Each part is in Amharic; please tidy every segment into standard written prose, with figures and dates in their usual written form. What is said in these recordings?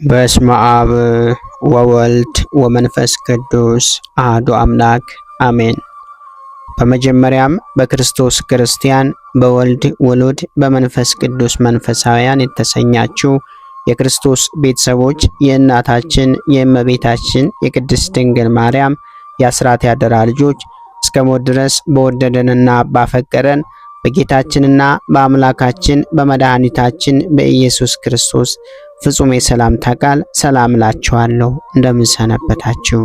በስመ አብ ወወልድ ወመንፈስ ቅዱስ አሐዱ አምላክ አሜን። በመጀመሪያም በክርስቶስ ክርስቲያን፣ በወልድ ውሉድ፣ በመንፈስ ቅዱስ መንፈሳውያን የተሰኛችሁ የክርስቶስ ቤተሰቦች የእናታችን የእመቤታችን የቅድስት ድንግል ማርያም የአስራት ያደራ ልጆች እስከ ሞት ድረስ በወደደንና ባፈቀረን በጌታችንና በአምላካችን በመድኃኒታችን በኢየሱስ ክርስቶስ ፍጹም የሰላምታ ቃል ሰላም እላችኋለሁ። እንደምን ሰነበታችሁ?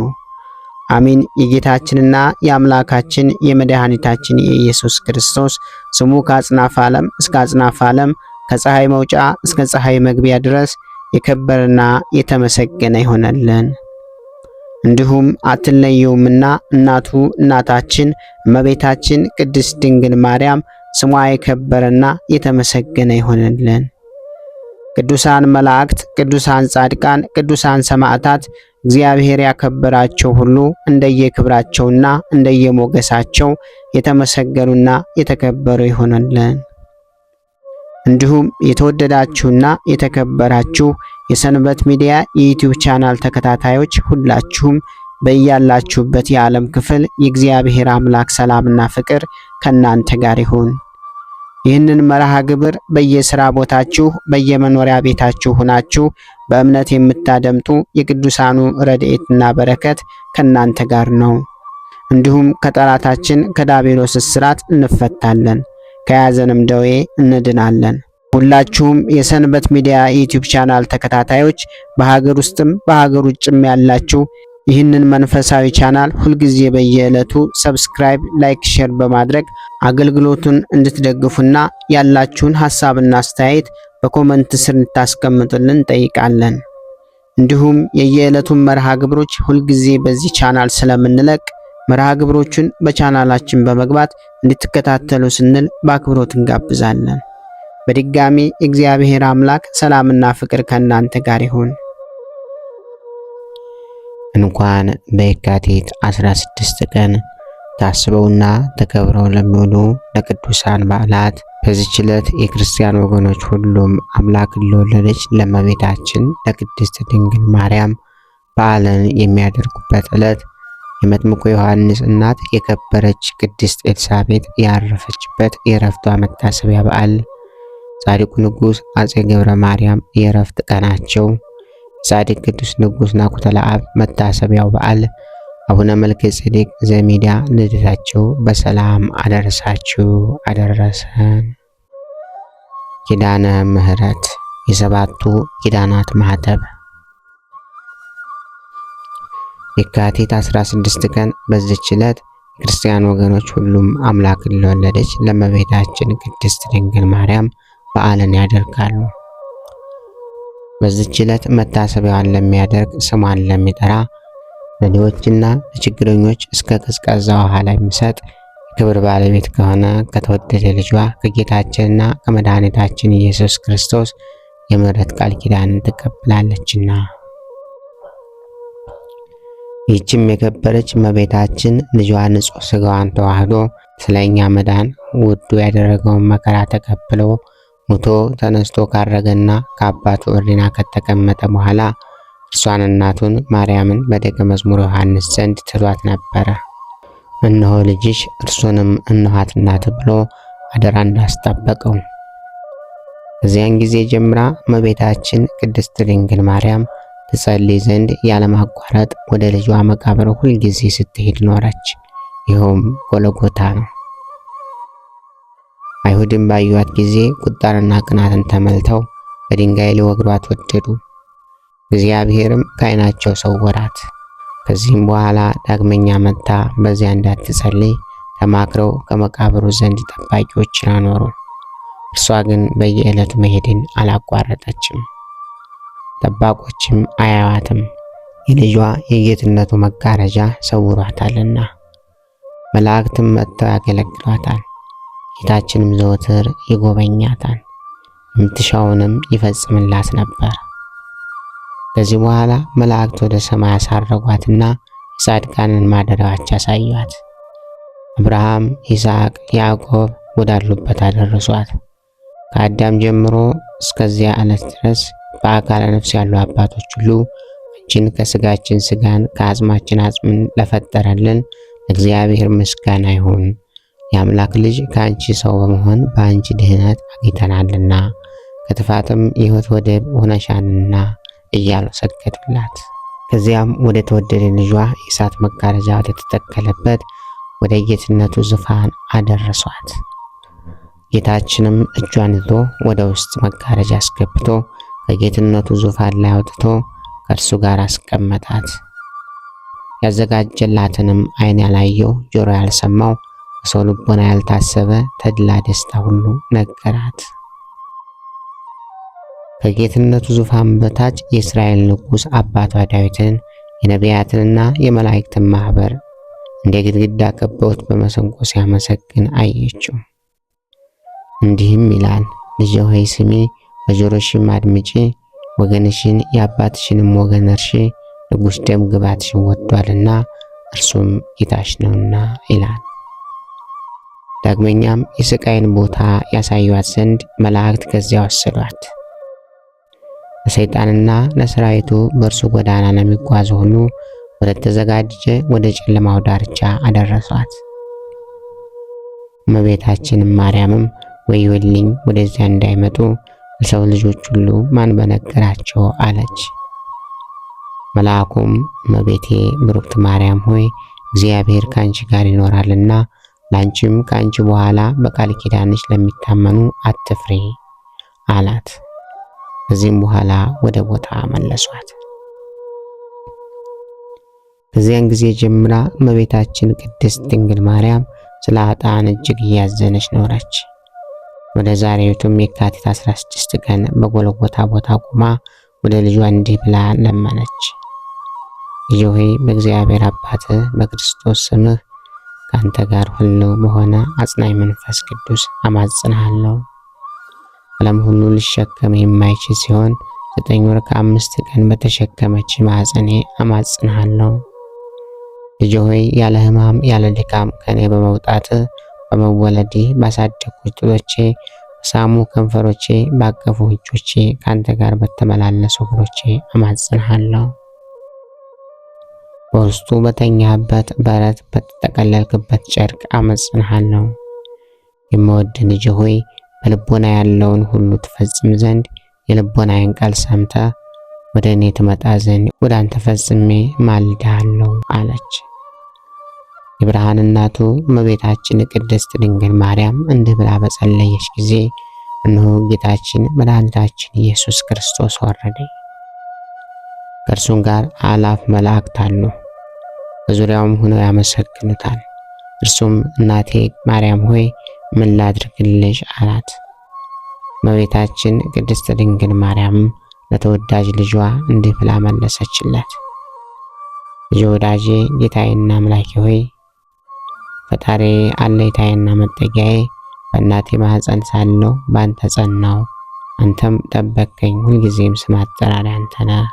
አሜን። የጌታችንና የአምላካችን የመድኃኒታችን የኢየሱስ ክርስቶስ ስሙ ከአጽናፈ ዓለም እስከ አጽናፈ ዓለም ከፀሐይ መውጫ እስከ ፀሐይ መግቢያ ድረስ የከበረና የተመሰገነ ይሆነልን። እንዲሁም አትለየውምና እናቱ እናታችን እመቤታችን ቅድስት ድንግል ማርያም ስሟ የከበረና የተመሰገነ ይሆነልን። ቅዱሳን መላእክት፣ ቅዱሳን ጻድቃን፣ ቅዱሳን ሰማዕታት እግዚአብሔር ያከበራቸው ሁሉ እንደየክብራቸውና እንደየሞገሳቸው የተመሰገኑና የተከበሩ ይሆነልን። እንዲሁም የተወደዳችሁና የተከበራችሁ የሰንበት ሚዲያ የዩቲዩብ ቻናል ተከታታዮች ሁላችሁም በያላችሁበት የዓለም ክፍል የእግዚአብሔር አምላክ ሰላምና ፍቅር ከናንተ ጋር ይሁን። ይህንን መርሃ ግብር በየሥራ ቦታችሁ በየመኖሪያ ቤታችሁ ሆናችሁ በእምነት የምታደምጡ የቅዱሳኑ ረድኤትና በረከት ከናንተ ጋር ነው። እንዲሁም ከጠላታችን ከዲያብሎስ እስራት እንፈታለን፣ ከያዘንም ደዌ እንድናለን። ሁላችሁም የሰንበት ሚዲያ ዩቲዩብ ቻናል ተከታታዮች በሀገር ውስጥም በሀገር ውጭም ያላችሁ ይህንን መንፈሳዊ ቻናል ሁልጊዜ በየዕለቱ ሰብስክራይብ፣ ላይክ፣ ሼር በማድረግ አገልግሎቱን እንድትደግፉና ያላችሁን ሐሳብና አስተያየት በኮመንት ስር እንድታስቀምጡልን እንጠይቃለን። እንዲሁም የየዕለቱን መርሃ ግብሮች ሁልጊዜ በዚህ ቻናል ስለምንለቅ መርሃ ግብሮቹን በቻናላችን በመግባት እንድትከታተሉ ስንል በአክብሮት እንጋብዛለን። በድጋሚ እግዚአብሔር አምላክ ሰላምና ፍቅር ከእናንተ ጋር ይሁን። እንኳን በየካቲት 16 ቀን ታስበውና ተከብረው ለሚውሉ ለቅዱሳን በዓላት በዚህች ዕለት የክርስቲያን ወገኖች ሁሉም አምላክን ለወለደች ለእመቤታችን ለቅድስት ድንግል ማርያም በዓልን የሚያደርጉበት ዕለት የመጥምቁ ዮሐንስ እናት የከበረች ቅድስት ኤልሳቤጥ ያረፈችበት የዕረፍቷ መታሰቢያ በዓል፣ ጻድቁ ንጉሥ አጼ ገብረ ማርያም የዕረፍት ቀናቸው፣ ጻድቅ ቅዱስ ንጉሥ ናኩቶ ለአብ መታሰቢያው በዓል፣ አቡነ መልከ ጼዴቅ ዘሚዲያ ልደታቸው በሰላም አደረሳችሁ አደረሰን። ኪዳነ ምሕረት የሰባቱ ኪዳናት ማኅተብ። የካቲት 16 ቀን በዚች ዕለት ክርስቲያን ወገኖች ሁሉም አምላክን ለወለደች ለእመቤታችን ቅድስት ድንግል ማርያም በዓልን ያደርጋሉ። በዚህች ዕለት መታሰቢያዋን ለሚያደርግ ስሟን ለሚጠራ ለድሆችና ለችግረኞች እስከ ቀዝቃዛ ውሃ ላይ የሚሰጥ የክብር ባለቤት ከሆነ ከተወደደ ልጇ ከጌታችንና ከመድኃኒታችን ኢየሱስ ክርስቶስ የምሕረት ቃል ኪዳንን ትቀበላለችና። ይህችም የከበረች እመቤታችን ልጇ ንጹሕ ሥጋዋን ተዋህዶ ስለኛ መዳን ውዱ ያደረገውን መከራ ተቀብለው ሙቶ ተነስቶ ካረገና ከአባቱ እሪና ከተቀመጠ በኋላ እርሷን እናቱን ማርያምን በደቀ መዝሙር ዮሐንስ ዘንድ ትሏት ነበረ። እነሆ ልጅሽ እርሱንም እነኋት እናት ብሎ አደራ እንዳስጠበቀው። ከዚያን ጊዜ ጀምራ እመቤታችን ቅድስት ድንግል ማርያም ትጸልይ ዘንድ ያለማቋረጥ ወደ ልጇ መቃብር ሁልጊዜ ስትሄድ ኖረች። ይኸውም ጎልጎታ ነው። አይሁድም ባዩዋት ጊዜ ቁጣንና ቅናትን ተመልተው በድንጋይ ሊወግሯት ወደዱ። እግዚአብሔርም ከዓይናቸው ሰወራት። ከዚህም በኋላ ዳግመኛ መጥታ በዚያ እንዳትጸልይ ተማክረው ከመቃብሩ ዘንድ ጠባቂዎችን አኖሩ። እርሷ ግን በየዕለቱ መሄድን አላቋረጠችም። ጠባቆችም አያዋትም፣ የልጇ የጌትነቱ መጋረጃ ሰውሯታልና። መላእክትም መጥተው ያገለግሏታል። ጌታችንም ዘወትር ይጎበኛታል፣ የምትሻውንም ይፈጽምላት ነበር። ከዚህ በኋላ መላእክት ወደ ሰማይ ያሳረጓትና የጻድቃንን ማደሪያዎች ያሳዩአት። አብርሃም፣ ይስሐቅ፣ ያዕቆብ ወዳሉበት አደረሷት። ከአዳም ጀምሮ እስከዚያ ዕለት ድረስ በአካለ ነፍስ ያሉ አባቶች ሁሉ አንቺን ከስጋችን ስጋን ከአጽማችን አጽምን ለፈጠረልን እግዚአብሔር ምስጋና ይሁን። የአምላክ ልጅ ከአንቺ ሰው በመሆን በአንቺ ድህነት አግኝተናልና ከጥፋትም የሕይወት ወደብ ሆነሻልና እያሉ ሰገዱላት። ከዚያም ወደ ተወደደ ልጇ የእሳት መጋረጃ ወደ ተተከለበት ወደ ጌትነቱ ዙፋን አደረሷት። ጌታችንም እጇን ይዞ ወደ ውስጥ መጋረጃ አስገብቶ ከጌትነቱ ዙፋን ላይ አውጥቶ ከእርሱ ጋር አስቀመጣት። ያዘጋጀላትንም ዓይን ያላየው ጆሮ ያልሰማው በሰው ልቦና ያልታሰበ ተድላ ደስታ ሁሉ ነገራት። ከጌትነቱ ዙፋን በታች የእስራኤል ንጉሥ አባቷ ዳዊትን የነቢያትንና የመላእክትን ማኅበር እንደ ግድግዳ ከበውት በመሰንቆ ሲያመሰግን አየችው። እንዲህም ይላል፣ ልጄ ሆይ ስሚ፣ በጆሮሽም አድምጪ፣ ወገንሽን የአባትሽንም ወገን እርሺ፣ ንጉሥ ደም ግባትሽን ወዷልና እርሱም ጌታሽ ነውና ይላል። ዳግመኛም የስቃይን ቦታ ያሳዩአት ዘንድ መላእክት ከዚያ ወሰዷት። ለሰይጣንና ለሰራዊቱ በእርሱ ጎዳና ለሚጓዙ ሁሉ ወደ ተዘጋጀ ወደ ጨለማው ዳርቻ አደረሷት። እመቤታችን ማርያምም ወዮልኝ፣ ወደዚያ እንዳይመጡ ለሰው ልጆች ሁሉ ማን በነገራቸው አለች። መልአኩም እመቤቴ ብሩክት ማርያም ሆይ እግዚአብሔር ካንቺ ጋር ይኖራልና ላንቺም ካንቺ በኋላ በቃል ኪዳንሽ ለሚታመኑ አትፍሪ አላት። ከዚህም በኋላ ወደ ቦታ መለሷት። ከዚያን ጊዜ ጀምራ እመቤታችን ቅድስት ድንግል ማርያም ስለ ኃጥአን እጅግ እያዘነች ኖረች። ወደ ዛሬቱም የካቲት 16 ቀን በጎልጎታ ቦታ ቆማ ወደ ልጇ እንዲህ ብላ ለመነች። ልጄ ሆይ በእግዚአብሔር አባትህ በክርስቶስ ስምህ ከአንተ ጋር ሁሉ በሆነ አጽናኝ መንፈስ ቅዱስ አማጽንሃለሁ። ዓለም ሁሉ ሊሸከም የማይችል ሲሆን 9 ወር ከ5 ቀን በተሸከመች ማኅፀኔ አማጽንሃለሁ። ልጄ ሆይ ያለ ሕማም ያለ ድካም ከኔ በመውጣት በመወለዴ ባሳደጉ ጡቶቼ በሳሙ ከንፈሮቼ ባቀፉ እጆቼ ካንተ ጋር በተመላለሱ እግሮቼ አማጽንሃለሁ። በውስጡ በተኛህበት በረት በተጠቀለልክበት ጨርቅ አማጽንሃለሁ። የምወድ ልጄ ሆይ በልቦና ያለውን ሁሉ ትፈጽም ዘንድ የልቦናዬን ቃል ሰምተ ወደ እኔ ትመጣ ዘንድ ወደ አንተ ፈጽሜ ማልድሃለሁ አለች። የብርሃን እናቱ እመቤታችን ቅድስት ድንግል ማርያም እንዲህ ብላ በጸለየች ጊዜ እነሆ ጌታችን መድኃኒታችን ኢየሱስ ክርስቶስ ወረደ። ከእርሱም ጋር አእላፍ መላእክት አሉ፣ በዙሪያውም ሆነው ያመሰግኑታል። እርሱም እናቴ ማርያም ሆይ ምን ላድርግልሽ አላት። እመቤታችን ቅድስት ድንግል ማርያም ለተወዳጅ ልጇ እንዲህ ብላ መለሰችለት። ልጄ ወዳጄ ጌታዬና አምላኬ ሆይ ፈጣሪ አለኝታዬና መጠጊያዬ በእናቴ ማኅፀን ሳለሁ በአንተ ጸናው፣ አንተም ጠበቅከኝ። ሁልጊዜም ስም አጠራሪ አንተ ነህ።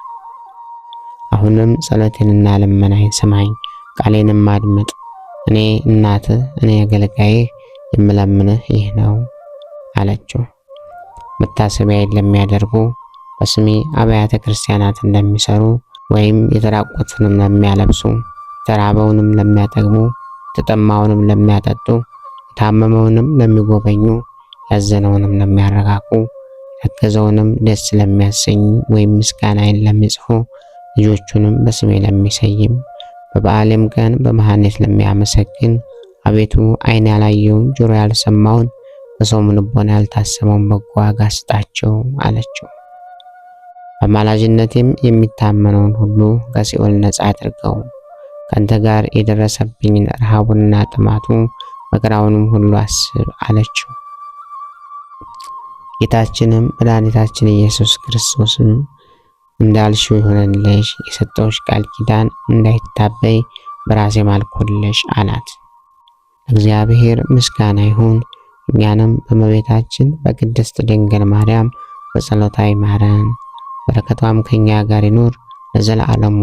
አሁንም ጸሎቴንና ልመናዬን ስማኝ፣ ቃሌንም አድምጥ። እኔ እናትህ እኔ አገልጋይህ የምለምንህ ይህ ነው አለችው። መታሰቢያዬን ለሚያደርጉ በስሜ አብያተ ክርስቲያናት እንደሚሰሩ ወይም የተራቆቱንም ለሚያለብሱ የተራበውንም ለሚያጠግቡ የተጠማውንም ለሚያጠጡ የታመመውንም ለሚጎበኙ ያዘነውንም ለሚያረጋጉ የተከዘውንም ደስ ለሚያሰኙ ወይም ምስጋናዬን ለሚጽፉ ልጆቹንም በስሜ ለሚሰይም በበዓሌም ቀን በመሐሌት ለሚያመሰግን አቤቱ ዓይን ያላየውን ጆሮ ያልሰማውን በሰውም ልቦና ያልታሰበውን በጎ ዋጋ ስጣቸው አለችው። በአማላጅነቴም የሚታመነውን ሁሉ ከሲኦል ነፃ አድርገው። ከአንተ ጋር የደረሰብኝን ረሃቡንና ጥማቱ መከራውንም ሁሉ አስብ አለችው። ጌታችንም መድኃኒታችን ኢየሱስ ክርስቶስም እንዳልሽው ይሆንልሽ፣ የሰጠውሽ ቃል ኪዳን እንዳይታበይ በራሴ ማልኩልሽ አላት። እግዚአብሔር ምስጋና ይሁን። እኛንም በእመቤታችን በቅድስት ድንግል ማርያም በጸሎታ ይማረን፣ በረከቷም ከኛ ጋር ይኑር ለዘላለሙ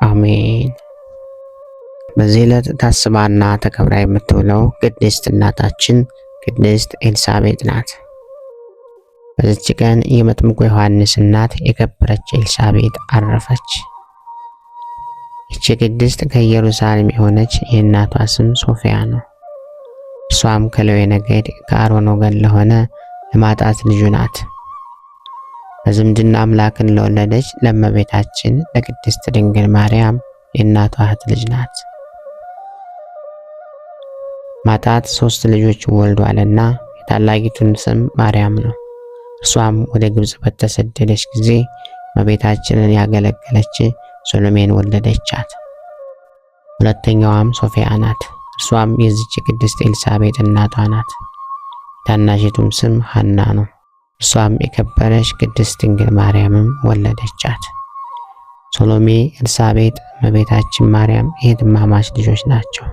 አሜን። በዚህ ዕለት ታስባና ተከብራ የምትውለው ቅድስት እናታችን ቅድስት ኤልሳቤጥ ናት። በዚች ቀን የመጥምቁ ዮሐንስ እናት የከበረች ኤልሳቤጥ አረፈች። ይህች ቅድስት ከኢየሩሳሌም የሆነች የእናቷ ስም ሶፊያ ነው። እርሷም ከሌዊ ነገድ ከአሮን ወገን ለሆነ ለማጣት ልጁ ናት። በዝምድና አምላክን ለወለደች ለእመቤታችን ለቅድስት ድንግል ማርያም የእናቷ እህት ልጅ ናት። ማጣት 3 ልጆች ወልዷልና የታላቂቱን ስም ማርያም ነው። እርሷም ወደ ግብጽ በተሰደደች ጊዜ እመቤታችንን ያገለገለች ሶሎሜን ወለደቻት። ሁለተኛዋም ሶፊያ ናት። እርሷም የዚች ቅድስት ኤልሳቤጥ እናቷ ናት። ታናሽቱም ስም ሐና ነው። እርሷም የከበረች ቅድስት ድንግል ማርያምም ወለደቻት። ሶሎሜ፣ ኤልሳቤጥ፣ እመቤታችን ማርያም የእህትማማች ልጆች ናቸው።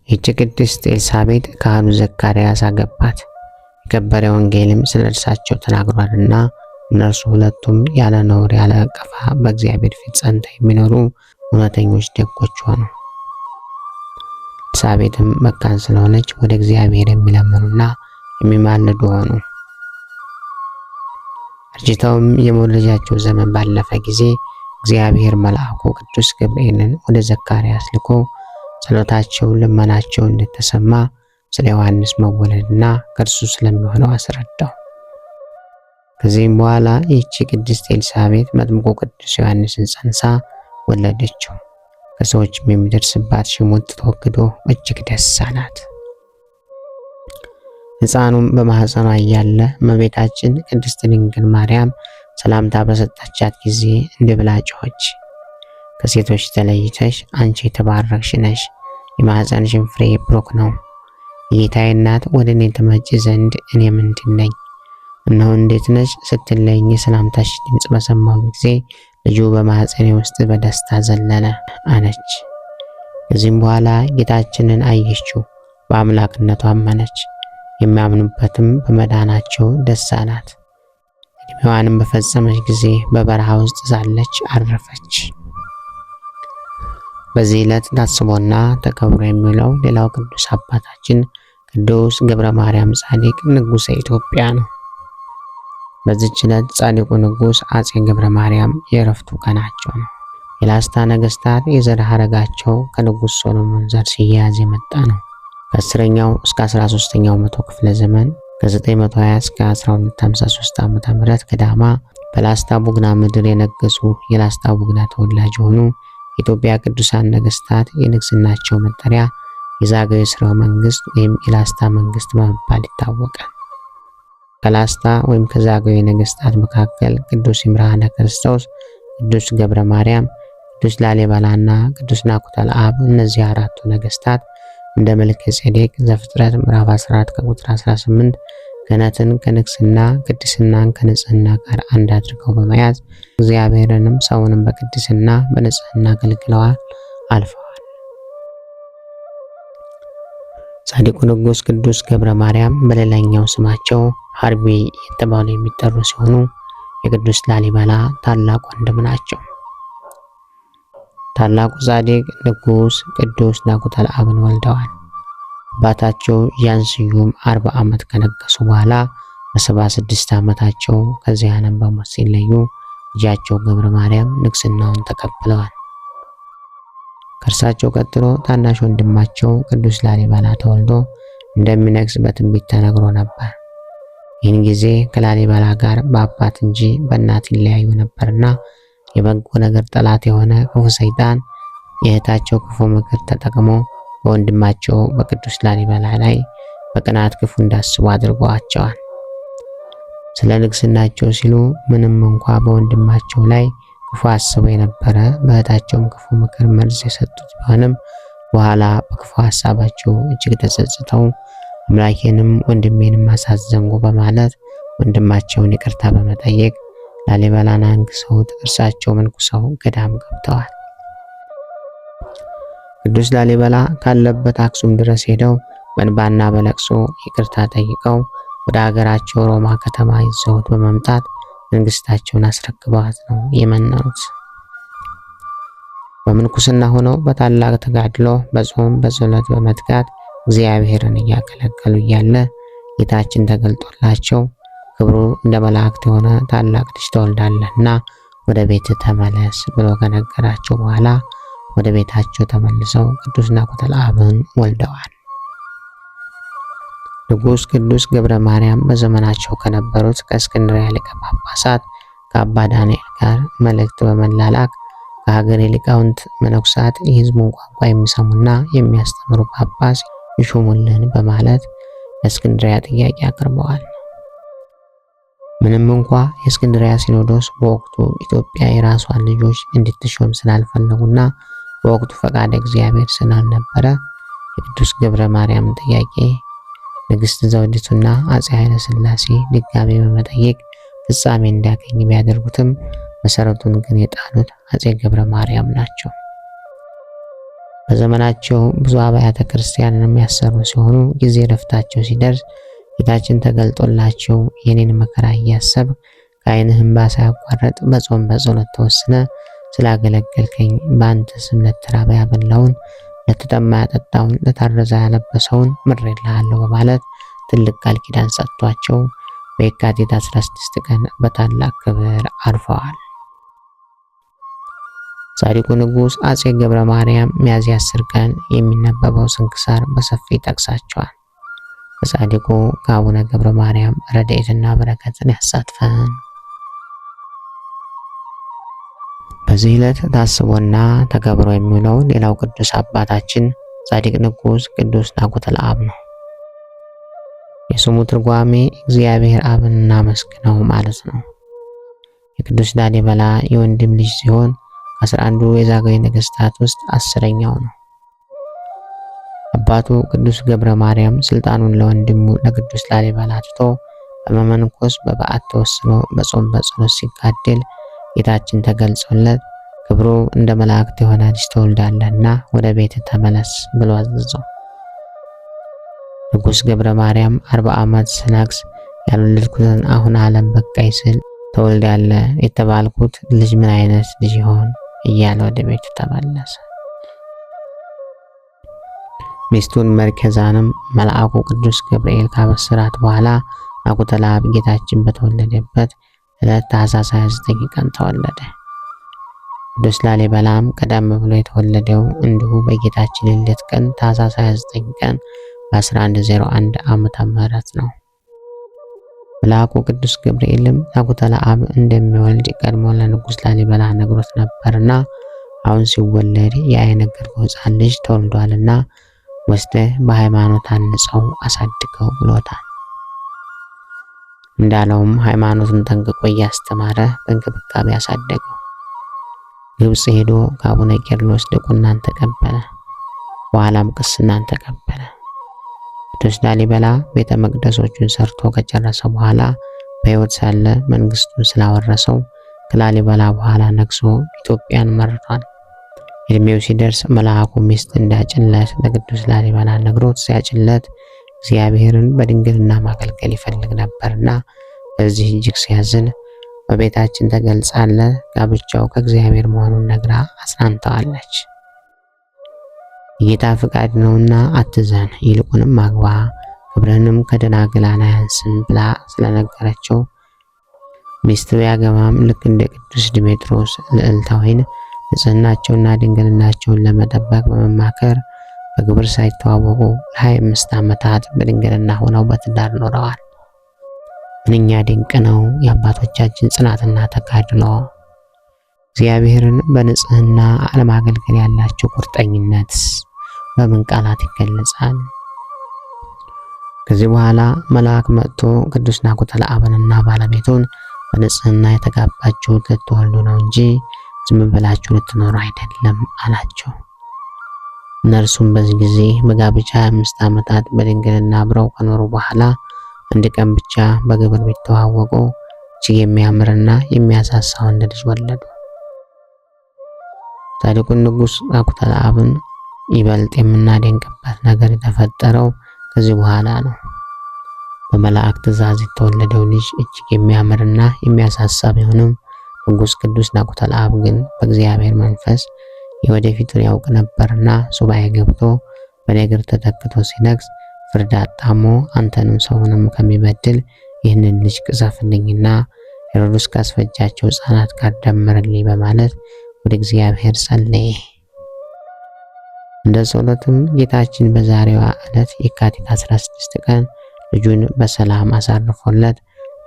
ይህች ቅድስት ኤልሳቤጥ ካህኑ ዘካርያስ አገባት። የከበረ ወንጌልም ስለ እርሳቸው ተናግሯልና እነርሱ ሁለቱም ያለ ነውር ያለ ነቀፋ በእግዚአብሔር ፊት ጸንተው የሚኖሩ እውነተኞች ደጎች ሆኑ። ኤልሳቤጥም መካን ስለሆነች ወደ እግዚአብሔር የሚለምኑና የሚማልዱ ሆኑ። አርጅተውም የመውለጃቸው ዘመን ባለፈ ጊዜ እግዚአብሔር መልአኩ ቅዱስ ገብርኤልን ወደ ዘካርያስ ልኮ ጸሎታቸው ልመናቸው እንደተሰማ ስለ ዮሐንስ መወለድና ከእርሱ ስለሚሆነው አስረዳው። ከዚህም በኋላ ይህች ቅድስት ኤልሳቤጥ መጥምቁ ቅዱስ ዮሐንስን ጸንሳ ወለደችው። ከሰዎችም የሚደርስባት ሽሙጥ ተወግዶ እጅግ ደስ አላት። ሕፃኑም በማኅፀኗ እያለ እመቤታችን ቅድስት ድንግል ማርያም ሰላምታ በሰጣቻት ጊዜ እንዲህ ብላ ጮኸች። ከሴቶች ተለይተሽ አንቺ የተባረክሽ ነሽ፣ የማኅፀንሽን ፍሬ ብሩክ ነው። የጌታዬ እናት ወደ እኔ ትመጪ ዘንድ እኔ ምንድን ነኝ? እነሆ እንዴት ነሽ ስትለኝ የሰላምታሽ ድምፅ በሰማሁ ጊዜ ልጁ በማኅፀኔ ውስጥ በደስታ ዘለለ አለች። ከዚህም በኋላ ጌታችንን አየችው፣ በአምላክነቱ አመነች። የሚያምኑበትም በመዳናቸው ደስ አላት። ዕድሜዋንም በፈጸመች ጊዜ በበረሃ ውስጥ ሳለች አረፈች። በዚህ ዕለት ታስቦና ተከብሮ የሚውለው ሌላው ቅዱስ አባታችን ቅዱስ ገብረ ማርያም ጻድቅ ንጉሠ ኢትዮጵያ ነው። በዚህች ዕለት ጻድቁ ንጉሥ አጼ ገብረ ማርያም የዕረፍቱ ቀናቸው ነው። የላስታ ነገሥታት የዘር ሐረጋቸው ከንጉሥ ሶሎሞን ዘር ሲያያዝ የመጣ ነው። ከ10ኛው እስከ 13ኛው መቶ ክፍለ ዘመን ከ920 እስከ 1253 ዓ.ም ገዳማ በላስታ ቡግና ምድር የነገሱ የላስታ ቡግና ተወላጅ የሆኑ የኢትዮጵያ ቅዱሳን ነገሥታት የንግስናቸው መጠሪያ የዛግዌ ሥርወ መንግስት ወይም የላስታ መንግስት በመባል ይታወቃል። ከላስታ ወይም ከዛግዌ ነገሥታት መካከል ቅዱስ ይምርሃነ ክርስቶስ፣ ቅዱስ ገብረ ማርያም፣ ቅዱስ ላሊበላና ቅዱስ ናኩተ ለአብ እነዚህ አራቱ ነገሥታት እንደ መልከ ጼዴቅ ዘፍጥረት ምዕራፍ 14 ከቁጥር 18 ክህነትን ከንግስና ቅድስናን ከንጽህና ጋር አንድ አድርገው በመያዝ እግዚአብሔርንም ሰውንም በቅድስና በንጽህና አገልግለዋል አልፈዋል። ጻድቁ ንጉሥ ቅዱስ ገብረ ማርያም በሌላኛው ስማቸው ሀርቢ የተባሉ የሚጠሩ ሲሆኑ የቅዱስ ላሊበላ ታላቅ ወንድም ናቸው። ታላቁ ጻድቅ ንጉሥ ቅዱስ ናኩተ ለአብን ወልደዋል። አባታቸው ያን ስዩም 40 ዓመት ከነገሱ በኋላ በ76 ዓመታቸው ከዚህ ዓለም በሞት ሲለዩ ልጃቸው ገብረ ማርያም ንግስናውን ተቀብለዋል። ከእርሳቸው ቀጥሎ ታናሽ ወንድማቸው ቅዱስ ላሊበላ ተወልዶ እንደሚነግስ በትንቢት ተነግሮ ነበር። ይህን ጊዜ ከላሊበላ ጋር በአባት እንጂ በእናት ይለያዩ ነበርና የበጎ ነገር ጠላት የሆነ ክፉ ሰይጣን የእህታቸው ክፉ ምክር ተጠቅሞ በወንድማቸው በቅዱስ ላሊበላ ላይ በቅናት ክፉ እንዳስቡ አድርገዋቸዋል። ስለ ንግስናቸው ሲሉ ምንም እንኳ በወንድማቸው ላይ ክፉ አስበው የነበረ በእህታቸውም ክፉ ምክር መልስ የሰጡት ቢሆንም በኋላ በክፉ ሀሳባቸው እጅግ ተጸጽተው አምላኬንም ወንድሜንም አሳዘንኩ በማለት ወንድማቸውን ይቅርታ በመጠየቅ ላሊበላን አንግሰውት እርሳቸው መንኩሰው ገዳም ገብተዋል። ቅዱስ ላሊበላ ካለበት አክሱም ድረስ ሄደው በእንባና በለቅሶ ይቅርታ ጠይቀው ወደ ሀገራቸው ሮማ ከተማ ይዘውት በመምጣት መንግስታቸውን አስረክበዋት ነው የመነኑት። በምንኩስና ሆነው በታላቅ ተጋድሎ በጾም በጸሎት በመትጋት እግዚአብሔርን እያገለገሉ እያለ ጌታችን ተገልጦላቸው ክብሩ እንደ መላእክት የሆነ ታላቅ ልጅ ትወልዳለህና ወደ ቤት ተመለስ ብሎ ከነገራቸው በኋላ ወደ ቤታቸው ተመልሰው ቅዱስ ናኩተ ለአብን ወልደዋል። ንጉሥ ቅዱስ ገብረ ማርያም በዘመናቸው ከነበሩት ከእስክንድርያ ሊቀ ጳጳሳት ከአባ ዳንኤል ጋር መልእክት በመላላክ ከሀገሬ ሊቃውንት መነኩሳት የሕዝቡን ቋንቋ የሚሰሙና የሚያስተምሩ ጳጳስ ይሾሙልን በማለት ለእስክንድርያ ጥያቄ አቅርበዋል። ምንም እንኳ የእስክንድርያ ሲኖዶስ በወቅቱ ኢትዮጵያ የራሷን ልጆች እንድትሾም ስላልፈለጉና በወቅቱ ፈቃደ እግዚአብሔር ስላልነበረ የቅዱስ ገብረ ማርያም ጥያቄ ንግሥት ዘውዲቱና አፄ ኃይለ ሥላሴ ድጋሜ በመጠየቅ ፍጻሜ እንዲያገኝ ቢያደርጉትም መሰረቱን ግን የጣሉት አፄ ገብረ ማርያም ናቸው። በዘመናቸው ብዙ አብያተ ክርስቲያንን ያሰሩ ሲሆኑ ጊዜ ረፍታቸው ሲደርስ ጌታችን ተገልጦላቸው የኔን መከራ እያሰብ ከዓይንህ እንባ ሳያቋርጥ በጾም በጸሎት ተወስነ ስላገለገልከኝ በአንተ ስም ለተራበ ያበላውን ለተጠማ ያጠጣውን ለታረዘ ያለበሰውን ምሬልሃለሁ በማለት ትልቅ ቃል ኪዳን ሰጥቷቸው በየካቲት 16 ቀን በታላቅ ክብር አርፈዋል። ጻድቁ ንጉሥ አፄ ገብረ ማርያም ሚያዝያ 10 ቀን የሚነበበው ስንክሳር በሰፊ ጠቅሳቸዋል። ከጻድቁ ከአቡነ ገብረ ማርያም ረድኤትና በረከትን ያሳትፈን። በዚህ ዕለት ታስቦና ተከብሮ የሚውለው ሌላው ቅዱስ አባታችን ጻድቅ ንጉሥ ቅዱስ ናኩተ ለአብ ነው። የስሙ ትርጓሜ እግዚአብሔር አብን እናመስግነው ማለት ነው። የቅዱስ ላሊበላ የወንድም ልጅ ሲሆን ከ11ዱ የዛግዌ ነገሥታት ውስጥ 10ኛው ነው። አባቱ ቅዱስ ገብረ ማርያም ስልጣኑን ለወንድሙ ለቅዱስ ላሊበላ ትቶ በመመንኮስ በበዓት ተወስኖ በጾም በጸሎት ሲጋደል ጌታችን ተገልጾለት ክብሩ እንደ መላእክት የሆነ ልጅ ትወልዳለህና ወደ ቤት ተመለስ ብሎ አዘዘው። ንጉሥ ገብረ ማርያም 40 ዓመት ስነግስ ያልወለድኩትን አሁን ዓለም በቃኝ ስል ትወልዳለህ የተባልኩት ልጅ ምን አይነት ልጅ ይሆን እያለ ወደ ቤቱ ተመለሰ። ሚስቱን መርኬዛንም መልአኩ ቅዱስ ገብርኤል ካበሰራት በኋላ ናኩተ ለአብ ጌታችን በተወለደበት ዕለት ታኅሳስ 29 ቀን ተወለደ። ቅዱስ ላሊበላም ቀደም ብሎ የተወለደው እንዲሁ በጌታችን ልደት ቀን ታኅሳስ 29 ቀን በ1101 ዓመተ ምህረት ነው። መልአኩ ቅዱስ ገብርኤልም ናኩተ ለአብ እንደሚወልድ ቀድሞ ለንጉሥ ላሊበላ ነግሮት ነበርና አሁን ሲወለድ የነገርኩህ ሕፃን ልጅ ተወልዷልና ወስደህ በሃይማኖት አንጸው አሳድገው ብሎታል። እንዳለውም ሃይማኖትን ጠንቅቆ እያስተማረ በእንክብካቤ አሳደገው። ግብጽ ሄዶ ከአቡነ ቄርሎስ ድቁናን ተቀበለ። በኋላም ቅስናን ተቀበለ። ቅዱስ ላሊበላ ቤተ መቅደሶቹን ሰርቶ ከጨረሰ በኋላ በሕይወት ሳለ መንግስቱን ስላወረሰው ከላሊበላ በኋላ ነግሶ ኢትዮጵያን መርቷል። እድሜው ሲደርስ መልአኩ ሚስት እንዳጭለት ለቅዱስ ላሊበላ ነግሮት ሲያጭለት እግዚአብሔርን በድንግልና ማገልገል ይፈልግ ነበርና በዚህ እጅግ ሲያዝን በቤታችን ተገልጻለ ጋብቻው ከእግዚአብሔር መሆኑን ነግራ አጽናንተዋለች። የጌታ ፍቃድ ነውና አትዘን፣ ይልቁንም አግባ፣ ክብርህንም ከደናግላን አያንስም ብላ ስለነገረችው ሚስት ቢያገባም ልክ እንደ ቅዱስ ዲሜጥሮስ ልዕልተ ወይን ንጽህናቸውና ድንግልናቸውን ለመጠበቅ በመማከር በግብር ሳይተዋወቁ ለ25 ዓመታት በድንግልና ሆነው በትዳር ኖረዋል። ምንኛ ድንቅ ነው የአባቶቻችን ጽናትና ተጋድሎ! እግዚአብሔርን በንጽህና አለማገልገል ያላቸው ቁርጠኝነት በምን ቃላት ይገለጻል? ከዚህ በኋላ መልአክ መጥቶ ቅዱስ ናኩተ ለአብንና ባለቤቱን በንጽህና የተጋባችሁት ልትወልዱ ነው እንጂ ዝም ብላችሁ ልትኖሩ አይደለም አላቸው። እነርሱም በዚህ ጊዜ በጋብቻ 25 ዓመታት በድንግልና አብረው ከኖሩ በኋላ አንድ ቀን ብቻ በግብር ቢተዋወቁ እጅግ የሚያምርና የሚያሳሳ ወንድ ልጅ ወለዱ። ጻድቁን ንጉሥ ናኩተ ለአብን ይበልጥ የምናደንቅበት ነገር የተፈጠረው ከዚህ በኋላ ነው። በመልአክ ትእዛዝ የተወለደው ልጅ እጅግ የሚያምርና የሚያሳሳ ቢሆንም ንጉሥ ቅዱስ ናኩተ ለአብ ግን በእግዚአብሔር መንፈስ የወደፊቱን ያውቅ ነበርና ሱባኤ ገብቶ በነገር ተተክቶ ሲነግስ ፍርድ አጣሞ አንተንም ሰውንም ከሚበድል ይህንን ልጅ ቅሰፍልኝና ሄሮድስ ካስፈጃቸው ሕፃናት ጋር ደምርልኝ በማለት ወደ እግዚአብሔር ጸለየ። እንደ ጸሎትም ጌታችን በዛሬዋ ዕለት የካቲት 16 ቀን ልጁን በሰላም አሳርፎለት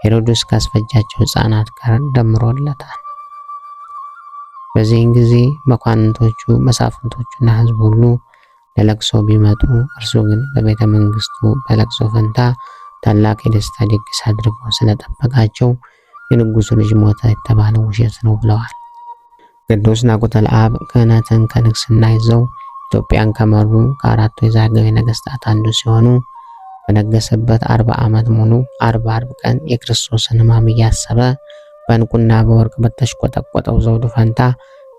ሄሮድስ ካስፈጃቸው ሕፃናት ጋር ደምሮለታል። በዚህን ጊዜ መኳንንቶቹ፣ መሳፍንቶቹና ሕዝቡ ሁሉ ለለቅሶ ቢመጡ እርሱ ግን በቤተ መንግስቱ በለቅሶ ፈንታ ታላቅ የደስታ ድግስ አድርጎ ስለጠበቃቸው የንጉሱ ልጅ ሞተ የተባለው ውሸት ነው ብለዋል። ቅዱስ ናኩተልአብ ክህነትን ከንግስና ይዘው ኢትዮጵያን ከመሩ ከአራቱ የዛግዌ ነገስታት አንዱ ሲሆኑ በነገሰበት 40 ዓመት ሙሉ 40 ቀን የክርስቶስን ሕማም እያሰበ በዕንቁና በወርቅ በተሽቆጠቆጠው ዘውዱ ፈንታ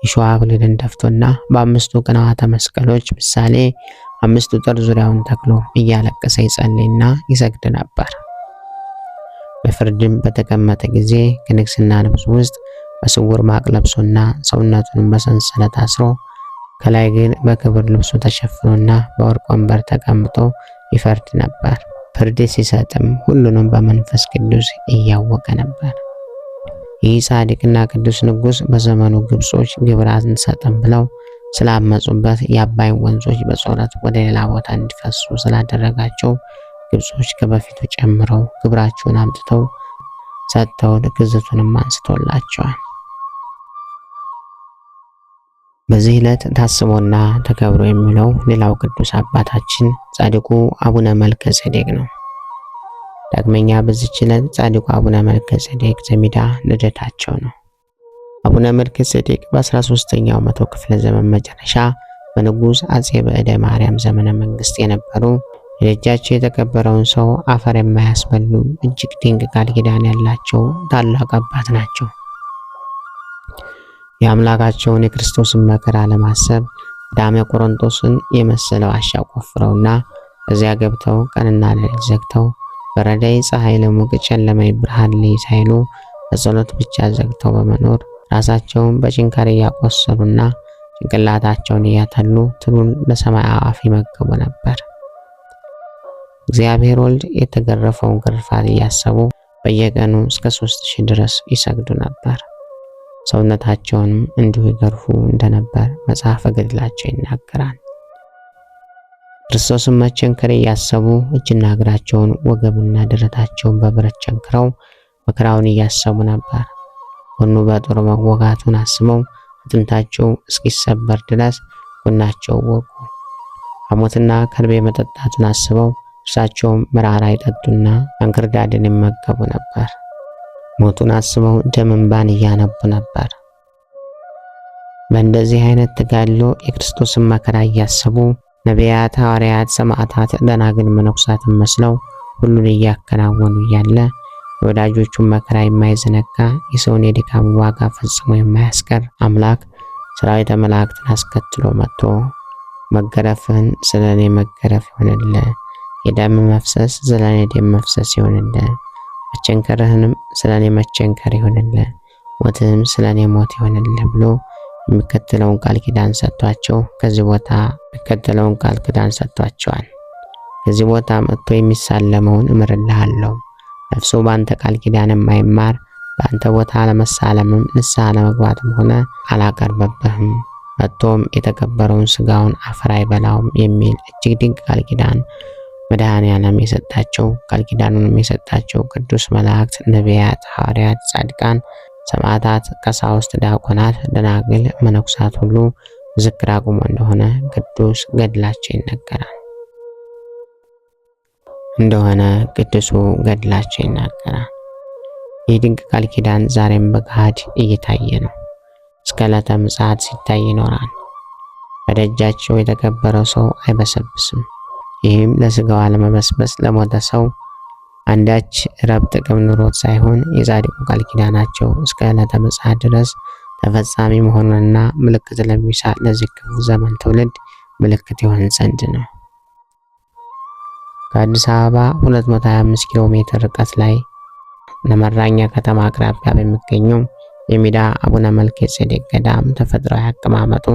የሸዋ አክሊልን ደፍቶና በአምስቱ ቅንዋተ መስቀሎች ምሳሌ 5ቱ ጠር ዙሪያውን ተክሎ እያለቀሰ ይጸልይና ይሰግድ ነበር። በፍርድም በተቀመጠ ጊዜ ከንግስና ልብሱ ውስጥ በስውር ማቅ ለብሶና ሰውነቱንም በሰንሰለት አስሮ ከላይ ግን በክብር ልብሱ ተሸፍኖና በወርቅ ወንበር ተቀምጦ ይፈርድ ነበር። ፍርድ ሲሰጥም ሁሉንም በመንፈስ ቅዱስ እያወቀ ነበር። ይህ ጻድቅና ቅዱስ ንጉስ በዘመኑ ግብጾች ግብር አንሰጥም ብለው ስላመጹበት የአባይን ወንዞች በጸሎት ወደ ሌላ ቦታ እንዲፈሱ ስላደረጋቸው ግብጾች ከበፊቱ ጨምረው ግብራቸውን አምጥተው ሰጥተው ግዝቱንም አንስቶላቸዋል። በዚህ ዕለት ታስቦና ተከብሮ የሚለው ሌላው ቅዱስ አባታችን ጻድቁ አቡነ መልከ ጼዴቅ ነው። ዳግመኛ በዚህች ዕለት ጻድቁ አቡነ መልከ ጼዴቅ ዘሚዳ ልደታቸው ነው። አቡነ መልከ ጼዴቅ በ13ኛው መቶ ክፍለ ዘመን መጨረሻ በንጉሥ አጼ በዕደ ማርያም ዘመነ መንግስት የነበሩ የደጃቸው የተከበረውን ሰው አፈር የማያስበሉ እጅግ ድንቅ ቃል ኪዳን ያላቸው ታላቅ አባት ናቸው። የአምላካቸውን የክርስቶስን መከራ ለማሰብ ዳመ ቆሮንቶስን የመሰለ ዋሻ ቆፍረውና እዚያ ገብተው ቀንና ሌሊት ዘግተው በረዳይ ፀሐይ ለሙቅ ጨለማ ብርሃን ላይ ሳይሉ በጸሎት ብቻ ዘግተው በመኖር ራሳቸውን በጭንካር እያቆሰሉና ጭንቅላታቸውን እያተሉ ትሉን ለሰማይ አዋፍ ይመገቡ ነበር። እግዚአብሔር ወልድ የተገረፈውን ግርፋት እያሰቡ በየቀኑ እስከ 3000 ድረስ ይሰግዱ ነበር። ሰውነታቸውንም እንዲሁ ይገርፉ እንደነበር መጽሐፈ ገድላቸው ይናገራል። ክርስቶስን መቸንከር እያሰቡ እጅና እግራቸውን ወገብና ደረታቸውን በብረት ቸንክረው መከራውን እያሰቡ ነበር። ጎኑ በጦር መወጋቱን አስበው አጥንታቸው እስኪሰበር ድረስ ጎናቸው ወጉ። ሐሞትና ከርቤ መጠጣቱን አስበው እርሳቸውም መራራ ይጠጡና እንክርዳድን ይመገቡ ነበር። ሞቱን አስበው ደም እንባን እያነቡ ነበር። በእንደዚህ አይነት ተጋድሎ የክርስቶስን መከራ እያሰቡ ነቢያት፣ ሐዋርያት፣ ሰማዕታት፣ ደናግል፣ መነኩሳትን መስለው ሁሉን እያከናወኑ እያለ የወዳጆቹን መከራ የማይዘነጋ የሰውን የድካም ዋጋ ፈጽሞ የማያስቀር አምላክ ሰራዊተ መላእክትን አስከትሎ መጥቶ መገረፍህን ስለኔ መገረፍ ይሆንልህ፣ የደም መፍሰስ ስለኔ ደም መፍሰስ ይሆንልህ፣ መቸንከርህንም ስለኔ መቸንከር ይሆንልህ፣ ሞትህም ስለኔ ሞት ይሆንልህ ብሎ የሚከተለውን ቃል ኪዳን ሰጥቷቸው ከዚህ ቦታ መጥቶ የሚሳለመውን እምርልሃለሁ። ነፍሱ በአንተ ቃል ኪዳን የማይማር በአንተ ቦታ ለመሳለምም ንስሐ ለመግባትም ሆነ አላቀርበብህም። መጥቶም የተቀበረውን ስጋውን አፈር አይበላውም የሚል እጅግ ድንቅ ቃል ኪዳን መድኃኔዓለም የሰጣቸው ቃል ኪዳኑንም የሰጣቸው ቅዱስ መላእክት፣ ነቢያት፣ ሐዋርያት፣ ጻድቃን፣ ሰማዕታት፣ ቀሳውስት፣ ዲያቆናት፣ ደናግል፣ መነኩሳት ሁሉ ምስክር አቁሞ እንደሆነ ቅዱስ ገድላቸው ይናገራል። ይህ ድንቅ ቃል ኪዳን ዛሬም በገሃድ እየታየ ነው። እስከ ዕለተ ምጽአት ሲታይ ይኖራል። በደጃቸው የተከበረ ሰው አይበሰብስም። ይህም ለስጋው አለመበስበስ ለሞተ ሰው አንዳች ረብ ጥቅም ኑሮት ሳይሆን የጻድቁ ቃል ኪዳናቸው እስከ ዕለተ ምጽአት ድረስ ተፈጻሚ መሆኑንና ምልክት ለሚሻ ለዚህ ክፉ ዘመን ትውልድ ምልክት ይሆን ዘንድ ነው። ከአዲስ አበባ 225 ኪሎ ሜትር ርቀት ላይ ለመራኛ ከተማ አቅራቢያ በሚገኘው የሚዳ አቡነ መልከ ጼዴቅ ገዳም ተፈጥሯዊ አቀማመጡ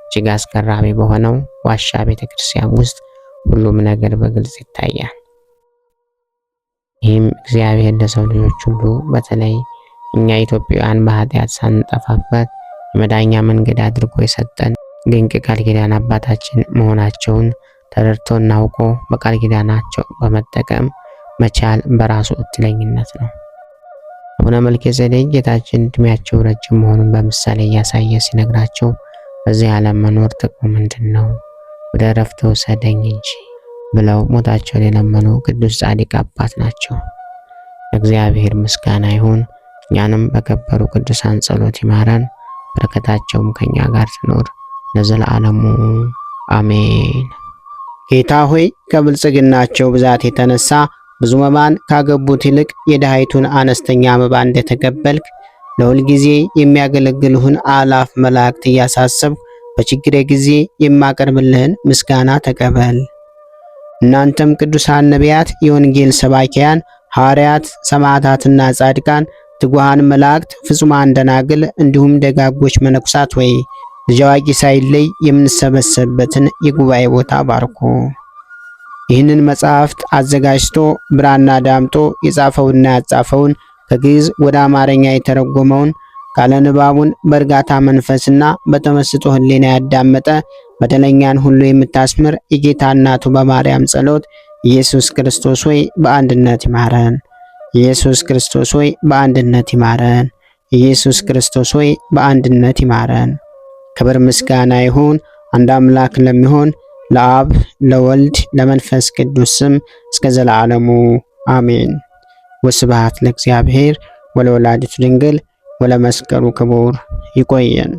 እጅግ አስገራሚ በሆነው ዋሻ ቤተክርስቲያን ውስጥ ሁሉም ነገር በግልጽ ይታያል። ይህም እግዚአብሔር ለሰው ልጆች ሁሉ በተለይ እኛ ኢትዮጵያውያን በኃጢአት ሳንጠፋበት የመዳኛ መንገድ አድርጎ የሰጠን ድንቅ ቃል ኪዳን አባታችን መሆናቸውን ተረድቶና አውቆ በቃል ኪዳናቸው በመጠቀም መቻል በራሱ እድለኝነት ነው። አቡነ መልከጼዴቅ ጌታችን እድሜያቸው ረጅም መሆኑን በምሳሌ እያሳየ ሲነግራቸው በዚህ ዓለም መኖር ጥቅሙ ምንድን ነው? ወደ እረፍት ውሰደኝ እንጂ ብለው ሞታቸውን የለመኑ ቅዱስ ጻድቅ አባት ናቸው። ለእግዚአብሔር ምስጋና ይሁን። እኛንም በከበሩ ቅዱሳን ጸሎት ይማረን፣ በረከታቸውም ከኛ ጋር ትኖር ለዘላለሙ አሜን። ጌታ ሆይ ከብልጽግናቸው ብዛት የተነሳ ብዙ መባን ካገቡት ይልቅ የድሃይቱን አነስተኛ መባ እንደተቀበልክ ለሁል ጊዜ የሚያገለግሉህን አላፍ መላእክት እያሳሰብኩ በችግሬ ጊዜ የማቀርብልህን ምስጋና ተቀበል። እናንተም ቅዱሳን ነቢያት፣ የወንጌል ሰባኪያን ሐዋርያት፣ ሰማዕታትና ጻድቃን፣ ትጉሃን መላእክት፣ ፍጹማን ደናግል እንዲሁም ደጋጎች መነኩሳት ወይ ልጅ አዋቂ ሳይለይ የምንሰበሰብበትን የጉባኤ ቦታ ባርኮ ይህንን መጽሐፍት አዘጋጅቶ ብራና ዳምጦ የጻፈውና ያጻፈውን ከግዕዝ ወደ አማርኛ የተረጎመውን ቃለ ንባቡን በእርጋታ መንፈስና በተመስጦ ሕሊና ያዳመጠ በደለኛን ሁሉ የምታስምር የጌታ እናቱ በማርያም ጸሎት ኢየሱስ ክርስቶስ ሆይ በአንድነት ይማረን። ኢየሱስ ክርስቶስ ሆይ በአንድነት ይማረን። ኢየሱስ ክርስቶስ ሆይ በአንድነት ይማረን። ክብር ምስጋና ይሁን አንድ አምላክ ለሚሆን ለአብ ለወልድ ለመንፈስ ቅዱስ ስም እስከ ዘላለሙ አሜን። ወስብሐት ለእግዚአብሔር ወለወላዲቱ ድንግል ወለመስቀሉ ክቡር። ይቆየን።